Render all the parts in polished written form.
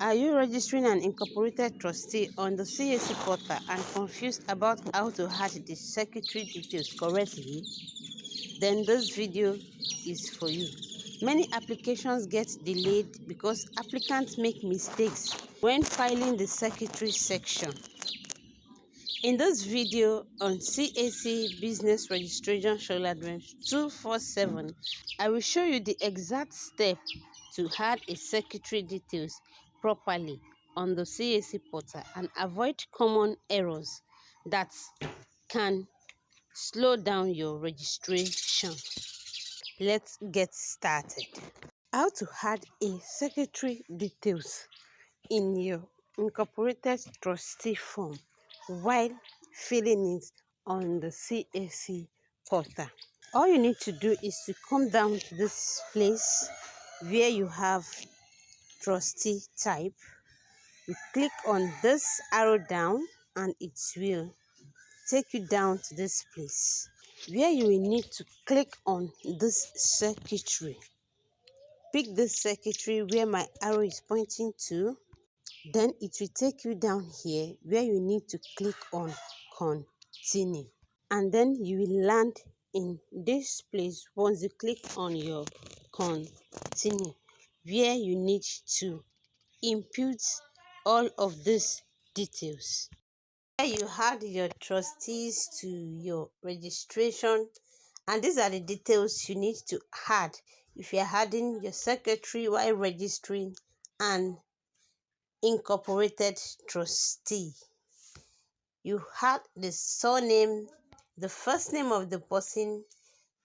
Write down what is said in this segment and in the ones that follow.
Are you registering an incorporated trustee on the CAC portal and confused about how to add the secretary details correctly? Then this video is for you. Many applications get delayed because applicants make mistakes when filing the secretary section. In this video on CAC Business Registration Sholadwin 247, I will show you the exact step to add a secretary details properly on the CAC portal and avoid common errors that can slow down your registration. Let's get started. How to add a secretary details in your incorporated trustee form while filling it on the CAC portal. All you need to do is to come down to this place where you have trustee type. You click on this arrow down and it will take you down to this place where you will need to click on this secretary. Pick this secretary where my arrow is pointing to. Then it will take you down here where you need to click on continue. And then you will land in this place once you click on your continue, where you need to input all of these details. Where you add your trustees to your registration, and these are the details you need to add if you're adding your secretary while registering an incorporated trustee. You had the surname, the first name of the person,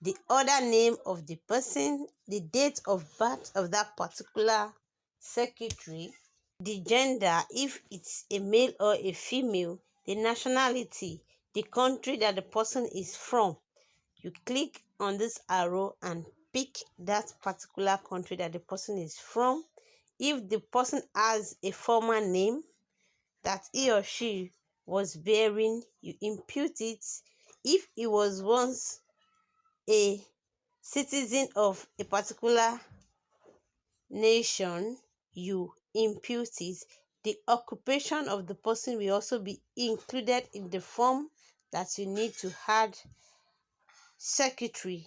the other name of the person, the date of birth of that particular secretary, the gender, if it's a male or a female, the nationality, the country that the person is from. You click on this arrow and pick that particular country that the person is from. If the person has a former name that he or she was bearing, you impute it. If he was once a citizen of a particular nation, you impute it. The occupation of the person will also be included in the form that you need to add secretary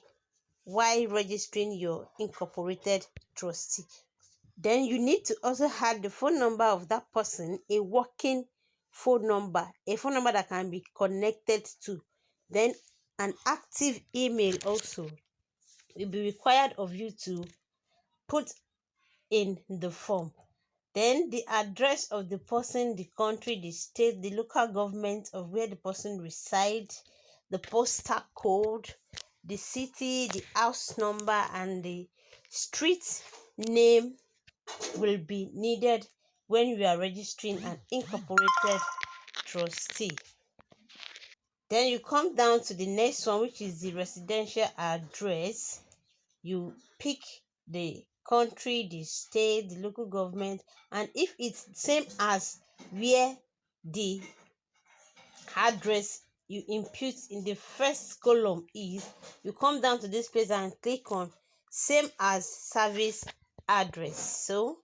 while registering your incorporated trustee. Then you need to also add the phone number of that person, a working phone number, a phone number that can be connected to. Then an active email also will be required of you to put in the form. Then the address of the person, the country, the state, the local government of where the person resides, the postal code, the city, the house number, and the street name will be needed when you are registering an incorporated trustee. Then you come down to the next one, which is the residential address. You pick the country, the state, the local government, and if it's same as where the address you impute in the first column is, you come down to this place and click on same as service address. So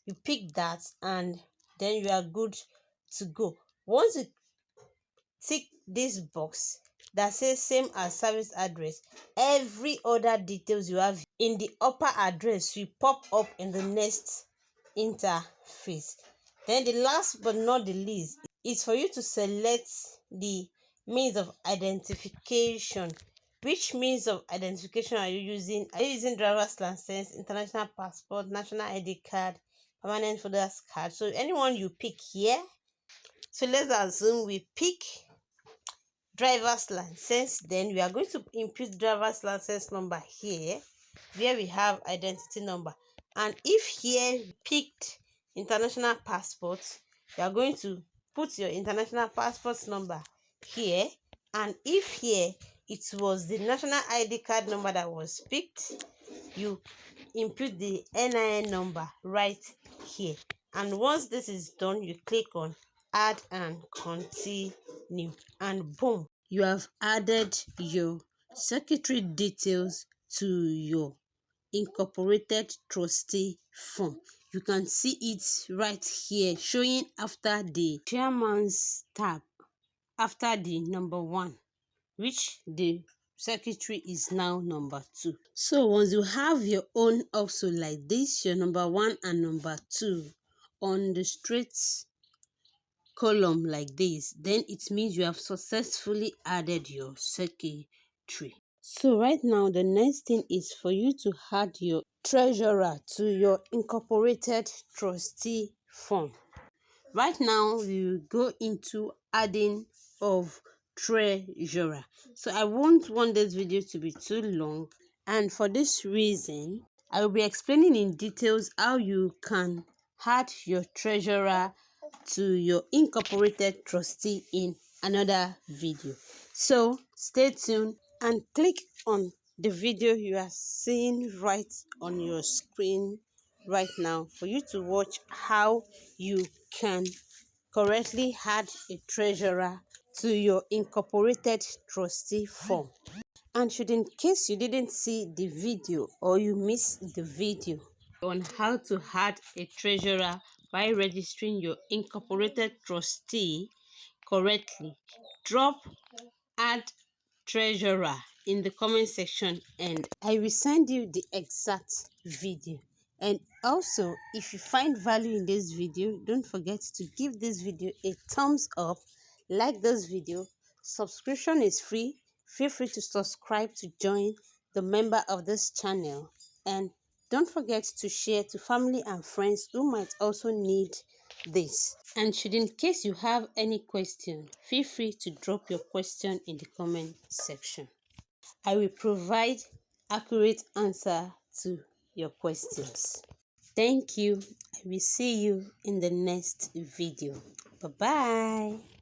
you pick that and then you are good to go. Once you tick this box that says same as service address, every other details you have in the upper address will pop up in the next interface. Then the last but not the least is for you to select the means of identification. Which means of identification are you using? Are you using driver's license, international passport, national ID card, permanent voters card? So anyone you pick here. So let's assume we pick driver's license. Then we are going to input driver's license number here where we have identity number. And if here we picked international passport, you are going to put your international passport number here. And if here it was the national ID card number that was picked, you input the NIN number right here. And once this is done, you click on add and continue, and boom, you have added your secretary details to your incorporated trustee form. you can see it right here showing after the chairman's tab, after the number 1, which the secretary is now number 2. So once you have your own also like this, your number 1 and number 2 on the straight column like this, then it means you have successfully added your secretary. So right now the next thing is for you to add your treasurer to your incorporated trustee form. Right now we will go into adding of treasurer. So I won't want this video to be too long, and for this reason I will be explaining in details how you can add your treasurer to your incorporated trustee in another video. So stay tuned and click on the video you are seeing right on your screen right now for you to watch how you can correctly add a treasurer to your incorporated trustee form. And should in case you didn't see the video or you missed the video on how to add a treasurer by registering your incorporated trustee correctly, drop add treasurer in the comment section and I will send you the exact video. And also, if you find value in this video, don't forget to give this video a thumbs up, like this video. Subscription is free. Feel free to subscribe to join the member of this channel, and don't forget to share to family and friends who might also need this. And should in case you have any question, feel free to drop your question in the comment section. I will provide accurate answer to your questions. Thank you. I will see you in the next video. Bye bye.